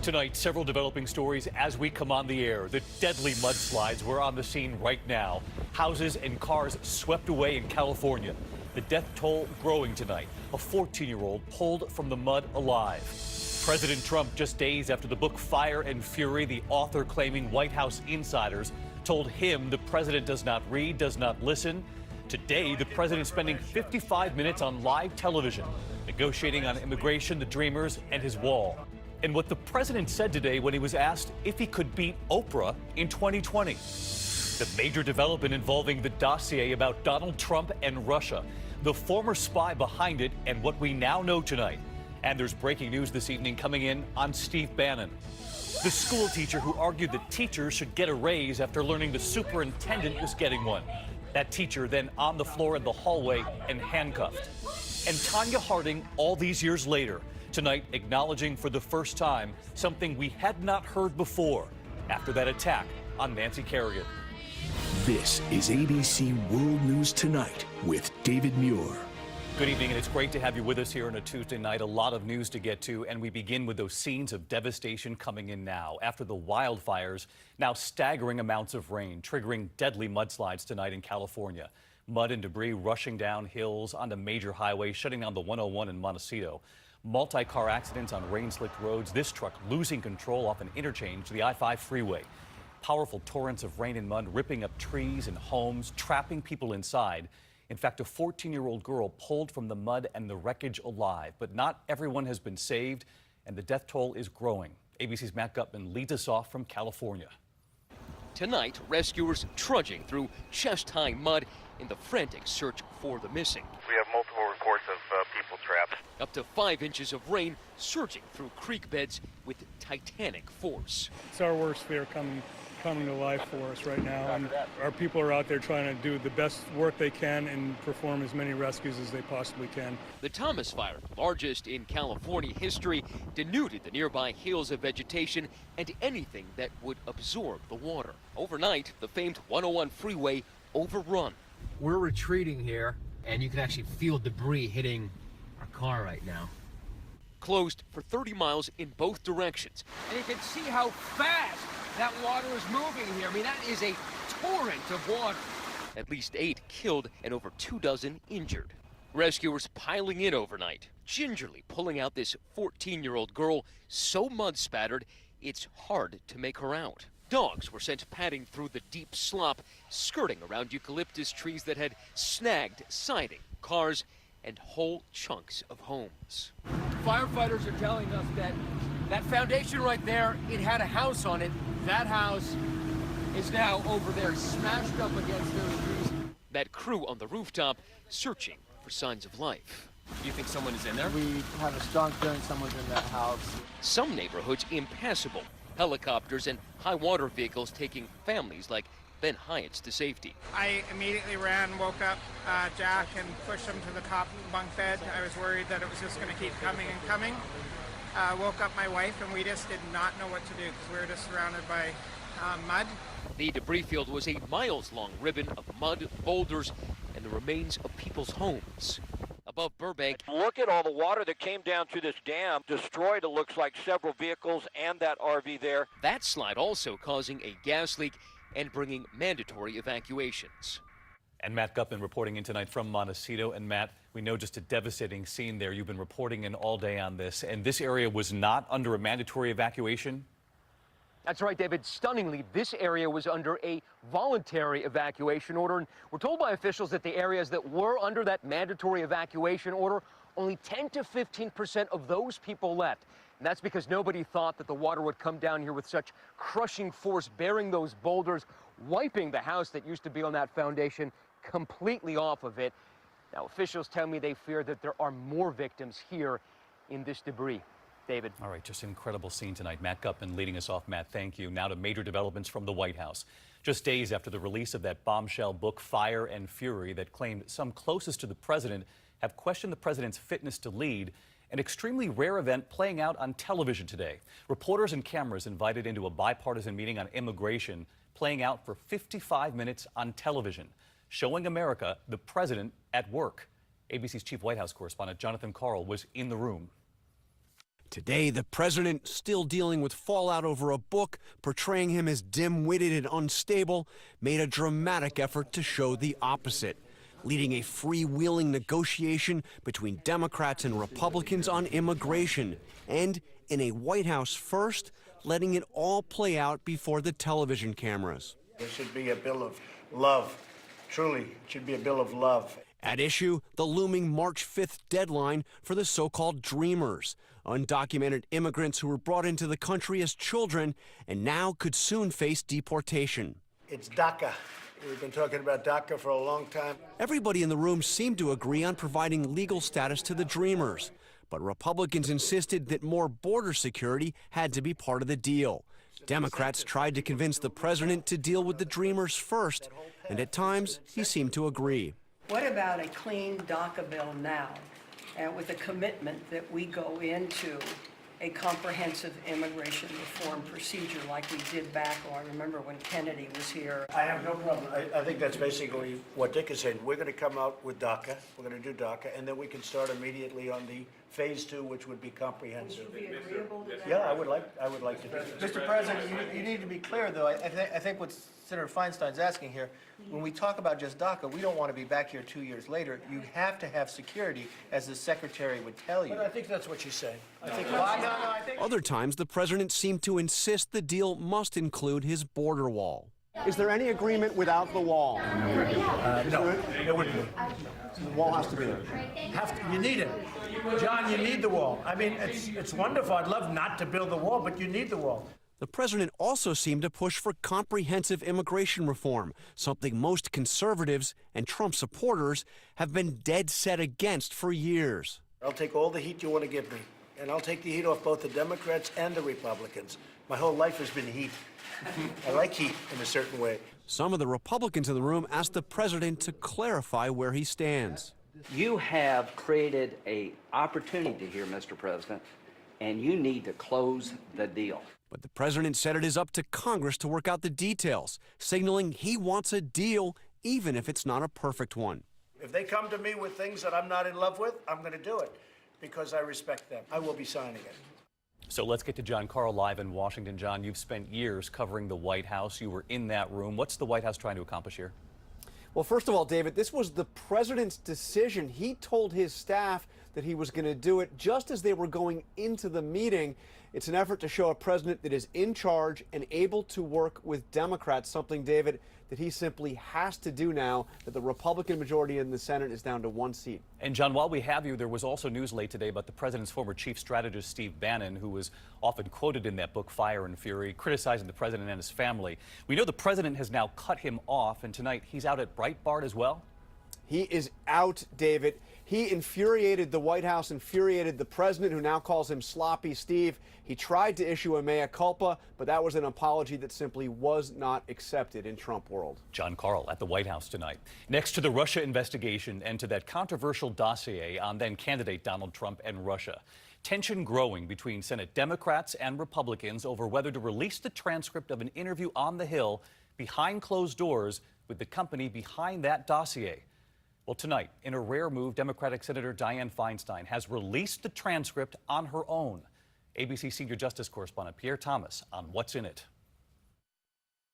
Tonight, several developing stories as we come on the air. The deadly mudslides were on the scene right now. Houses and cars swept away in California. The death toll growing tonight. A 14-year-old pulled from the mud alive. President Trump, just days after the book Fire and Fury, the author claiming White House insiders told him the president does not read, does not listen. Today, the president spending 55 minutes on live television, negotiating on immigration, the Dreamers, and his wall. And what the president said today when he was asked if he could beat Oprah in 2020. The major development involving the dossier about Donald Trump and Russia, the former spy behind it, and what we now know tonight. And there's breaking news this evening coming in on Steve Bannon, the school teacher who argued that teachers should get a raise after learning the superintendent was getting one. That teacher then on the floor in the hallway and handcuffed. And Tonya Harding, all these years later, tonight acknowledging for the first time something we had not heard before after that attack on Nancy Kerrigan. This is ABC World News Tonight with David Muir. Good evening, and it's great to have you with us here on a Tuesday night. A lot of news to get to, and we begin with those scenes of devastation coming in now. After the wildfires, now staggering amounts of rain, triggering deadly mudslides tonight in California. Mud and debris rushing down hills onto major highways, shutting down the 101 in Montecito. Multi-car accidents on rain-slicked roads. This truck losing control off an interchange to the I-5 freeway. Powerful torrents of rain and mud ripping up trees and homes, trapping people inside. In fact, a 14-year-old girl pulled from the mud and the wreckage alive. But not everyone has been saved, and the death toll is growing. ABC's Matt Gutman leads us off from California. Tonight, rescuers trudging through chest-high mud in the frantic search for the missing. We have multiple reports of people trapped. Up to 5 inches of rain surging through creek beds with titanic force. It's our worst fear coming to life for us right now, and our people are out there trying to do the best work they can and perform as many rescues as they possibly can. The Thomas Fire, largest in California history, denuded the nearby hills of vegetation and anything that would absorb the water. Overnight, the famed 101 freeway overrun. We're retreating here, and you can actually feel debris hitting our car right now. Closed for 30 miles in both directions. And you can see how fast that water is moving here. I mean, that is a torrent of water. At least 8 killed and over 24 injured. Rescuers piling in overnight, gingerly pulling out this 14-year-old girl so mud-spattered, it's hard to make her out. Dogs were sent padding through the deep slop, skirting around eucalyptus trees that had snagged siding, cars, and whole chunks of homes. Firefighters are telling us that that foundation right there, it had a house on it. That house is now over there, smashed up against those trees. That crew on the rooftop searching for signs of life. Do you think someone is in there? We have a strong feeling someone's in that house. Some neighborhoods impassable. Helicopters and high water vehicles taking families like Ben Hyatt's to safety. I immediately ran, woke up Jack, and pushed him to the top bunk bed. I was worried that it was just going to keep coming and coming. Woke up my wife, and we just did not know what to do because we were just surrounded by mud. The debris field was a miles-long ribbon of mud, boulders, and the remains of people's homes. Above Burbank, look at all the water that came down through this dam, destroyed, it looks like, several vehicles and that RV there. That slide also causing a gas leak and bringing mandatory evacuations. And Matt Gutman reporting in tonight from Montecito. And Matt, we know just a devastating scene there. You've been reporting in all day on this, and this area was not under a mandatory evacuation? That's right, David. Stunningly, this area was under a voluntary evacuation order. And we're told by officials that the areas that were under that mandatory evacuation order, only 10 to 15% of those people left. And that's because nobody thought that the water would come down here with such crushing force, bearing those boulders, wiping the house that used to be on that foundation completely off of it. Now, officials tell me they fear that there are more victims here in this debris. David. All right, just an incredible scene tonight. Matt Gutman leading us off. Matt, thank you. Now to major developments from the White House. Just days after the release of that bombshell book, Fire and Fury, that claimed some closest to the president have questioned the president's fitness to lead, an extremely rare event playing out on television today. Reporters and cameras invited into a bipartisan meeting on immigration, playing out for 55 minutes on television, showing America the president at work. ABC's chief White House correspondent Jonathan Karl was in the room. Today, the president, still dealing with fallout over a book portraying him as dim-witted and unstable, made a dramatic effort to show the opposite, leading a freewheeling negotiation between Democrats and Republicans on immigration, and in a White House first, letting it all play out before the television cameras. There should be a bill of love. Truly, it should be a bill of love. At issue, the looming March 5th deadline for the so-called Dreamers, undocumented immigrants who were brought into the country as children and now could soon face deportation. It's DACA. We've been talking about DACA for a long time. Everybody in the room seemed to agree on providing legal status to the Dreamers, but Republicans insisted that more border security had to be part of the deal. Democrats tried to convince the president to deal with the Dreamers first, and at times he seemed to agree. What about a clean DACA bill now, and with a commitment that we go into a comprehensive immigration reform procedure like we did back, I remember when Kennedy was here. I have no problem. I think that's basically what Dick is saying. We're going to come out with DACA. We're going to do DACA, and then we can start immediately on the phase 2, which would be comprehensive. Would you be agreeable to that? Yeah, I would like to do that. Mr. President, you need to be clear, though. I think what Senator Feinstein's asking here, when we talk about just DACA, we don't want to be back here 2 years later. You have to have security, as the Secretary would tell you. But I think that's what she's saying. Other times, the president seemed to insist the deal must include his border wall. Is there any agreement without the wall? No, there wouldn't be. The wall has to be there. You need it. John, you need the wall. I mean, it's wonderful. I'd love not to build the wall, but you need the wall. The president also seemed to push for comprehensive immigration reform, something most conservatives and Trump supporters have been dead set against for years. I'll take all the heat you want to give me, and I'll take the heat off both the Democrats and the Republicans. My whole life has been heat. I like heat in a certain way. Some of the Republicans in the room asked the president to clarify where he stands. You have created an opportunity here, Mr. President, and you need to close the deal. But the president said it is up to Congress to work out the details, signaling he wants a deal even if it's not a perfect one. If they come to me with things that I'm not in love with, I'm going to do it because I respect them. I will be signing it. So let's get to John Karl live in Washington. John, you've spent years covering the White House. You were in that room. What's the White House trying to accomplish here? Well, first of all, David, this was the president's decision. He told his staff that he was going to do it just as they were going into the meeting. It's an effort to show a president that is in charge and able to work with Democrats, something, David, that he simply has to do now that the Republican majority in the Senate is down to 1 seat. And John, while we have you, there was also news late today about the president's former chief strategist, Steve Bannon, who was often quoted in that book, Fire and Fury, criticizing the president and his family. We know the president has now cut him off, and tonight he's out at Breitbart as well. He is out, David. He infuriated the White House, infuriated the president, who now calls him Sloppy Steve. He tried to issue a mea culpa, but that was an apology that simply was not accepted in Trump world. John Karl at the White House tonight. Next to the Russia investigation and to that controversial dossier on then candidate Donald Trump and Russia. Tension growing between Senate Democrats and Republicans over whether to release the transcript of an interview on the Hill behind closed doors with the company behind that dossier. Well, tonight, in a rare move, Democratic Senator Dianne Feinstein has released the transcript on her own. ABC senior justice correspondent Pierre Thomas on what's in it.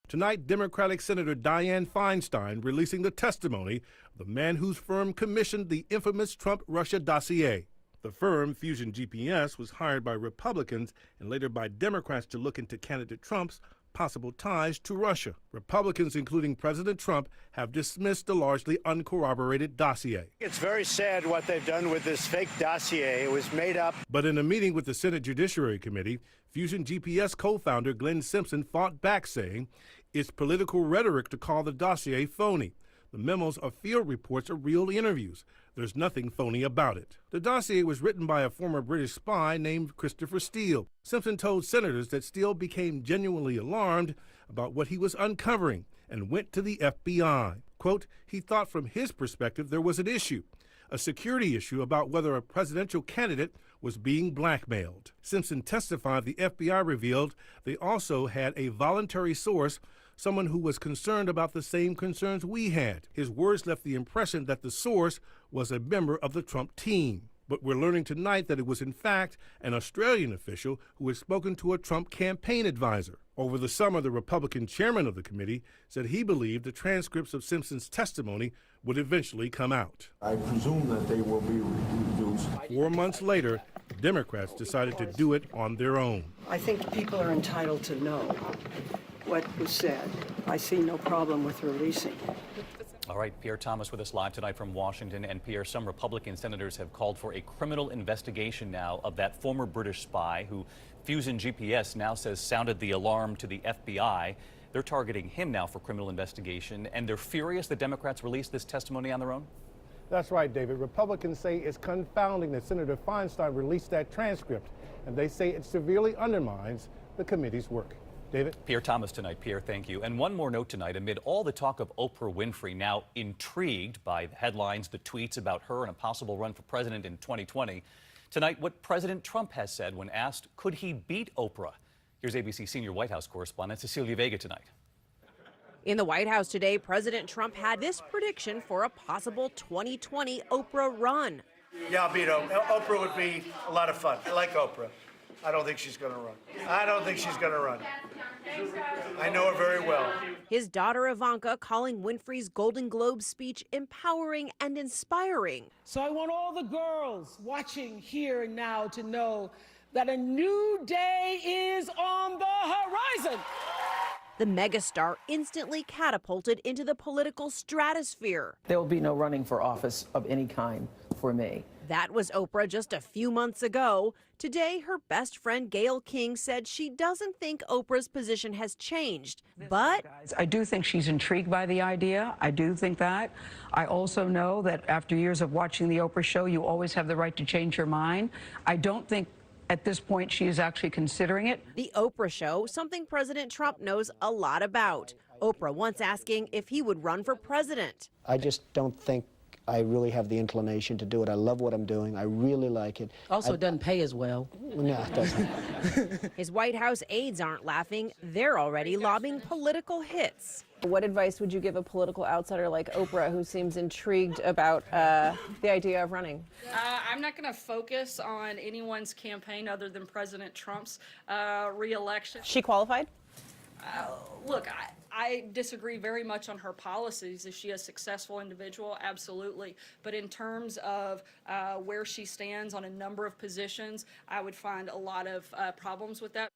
Tonight, Democratic Senator Dianne Feinstein releasing the testimony of the man whose firm commissioned the infamous Trump-Russia dossier. The firm, Fusion GPS, was hired by Republicans and later by Democrats to look into candidate Trump's possible ties to Russia. Republicans, including President Trump, have dismissed the largely uncorroborated dossier. It's very sad what they've done with this fake dossier. It was made up. But in a meeting with the Senate Judiciary Committee, Fusion GPS co-founder Glenn Simpson fought back, saying it's political rhetoric to call the dossier phony. The memos are field reports or real interviews. There's nothing phony about it. The dossier was written by a former British spy named Christopher Steele. Simpson told senators that Steele became genuinely alarmed about what he was uncovering and went to the FBI. Quote, he thought from his perspective there was an issue, a security issue about whether a presidential candidate was being blackmailed. Simpson testified the FBI revealed they also had a voluntary source, someone who was concerned about the same concerns we had. His words left the impression that the source was a member of the Trump team. But we're learning tonight that it was, in fact, an Australian official who had spoken to a Trump campaign advisor. Over the summer, the Republican chairman of the committee said he believed the transcripts of Simpson's testimony would eventually come out. I presume that they will be reduced. 4 months later, Democrats decided to do it on their own. I think people are entitled to know what was said. I see no problem with releasing it. All right, Pierre Thomas with us live tonight from Washington. And Pierre, some Republican senators have called for a criminal investigation now of that former British spy who Fusion GPS now says sounded the alarm to the FBI. They're targeting him now for criminal investigation, and they're furious the Democrats released this testimony on their own? That's right, David. Republicans say it's confounding that Senator Feinstein released that transcript, and they say it severely undermines the committee's work. David? Pierre Thomas tonight. Pierre, thank you. And one more note tonight. Amid all the talk of Oprah Winfrey, now intrigued by the headlines, the tweets about her and a possible run for president in 2020, tonight what President Trump has said when asked, could he beat Oprah? Here's ABC senior White House correspondent Cecilia Vega tonight. In the White House today, President Trump had this prediction for a possible 2020 Oprah run. Yeah, I'll beat Oprah. Oprah would be a lot of fun. I like Oprah. I don't think she's going to run. I don't think she's going to run. I know her very well. His daughter Ivanka calling Winfrey's Golden Globe speech empowering and inspiring. So I want all the girls watching here and now to know that a new day is on the horizon. The megastar instantly catapulted into the political stratosphere. There will be no running for office of any kind for me. That was Oprah just a few months ago. Today, her best friend Gayle King said she doesn't think Oprah's position has changed, but I do think she's intrigued by the idea. I do think that. I also know that after years of watching the Oprah show, you always have the right to change your mind. I don't think at this point she is actually considering it. The Oprah show, something President Trump knows a lot about. Oprah once asking if he would run for president. I just don't think I really have the inclination to do it. I love what I'm doing. I really like it. Also, it doesn't pay as well. No, it doesn't. His White House aides aren't laughing. They're already lobbing political hits. What advice would you give a political outsider like Oprah who seems intrigued about the idea of running? I'm not going to focus on anyone's campaign other than President Trump's re-election. She qualified? Look, I disagree very much on her policies. Is she a successful individual? Absolutely. But in terms of where she stands on a number of positions, I would find a lot of problems with that.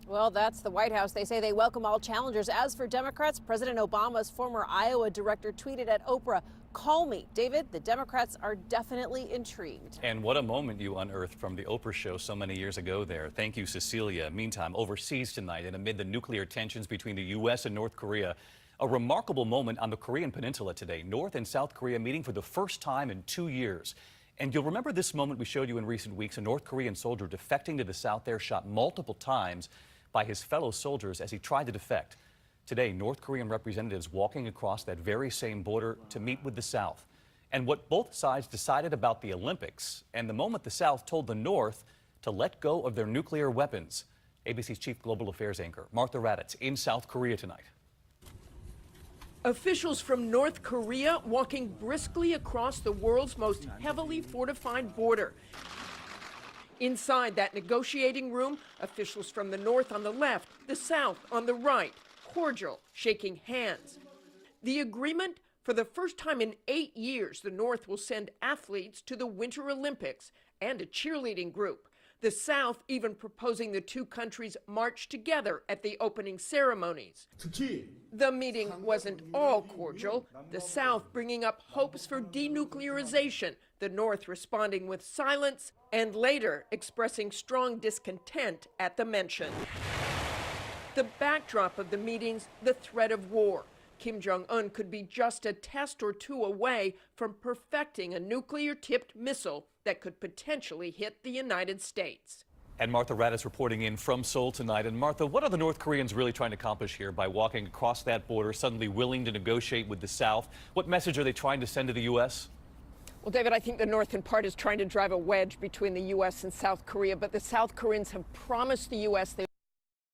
Well, that's the White House. They say they welcome all challengers. As for Democrats, President Obama's former Iowa director tweeted at Oprah, "Call me." David, the Democrats are definitely intrigued. And what a moment you unearthed from the Oprah show so many years ago there. Thank you, Cecilia. Meantime, overseas tonight and amid the nuclear tensions between the U.S. and North Korea, a remarkable moment on the Korean Peninsula today. North and South Korea meeting for the first time in 2 years. And you'll remember this moment we showed you in recent weeks. A North Korean soldier defecting to the South there shot multiple times by his fellow soldiers as he tried to defect. Today, North Korean representatives walking across that very same border to meet with the South. And what both sides decided about the Olympics and the moment the South told the North to let go of their nuclear weapons. ABC's chief global affairs anchor, Martha Raddatz, in South Korea tonight. Officials from North Korea walking briskly across the world's most heavily fortified border. Inside that negotiating room, officials from the North on the left, the South on the right, cordial, shaking hands. The agreement, for the first time in 8 years, the North will send athletes to the Winter Olympics and a cheerleading group. The South even proposing the two countries march together at the opening ceremonies. The meeting wasn't all cordial, the South bringing up hopes for denuclearization, the North responding with silence, and later expressing strong discontent at the mention. The backdrop of the meetings, the threat of war. Kim Jong-un could be just a test or two away from perfecting a nuclear-tipped missile that could potentially hit the United States. And Martha Raddatz reporting in from Seoul tonight. And Martha, what are the North Koreans really trying to accomplish here by walking across that border, suddenly willing to negotiate with the South? What message are they trying to send to the U.S.? Well, David, I think the North in part is trying to drive a wedge between the U.S. and South Korea, but the South Koreans have promised the U.S. they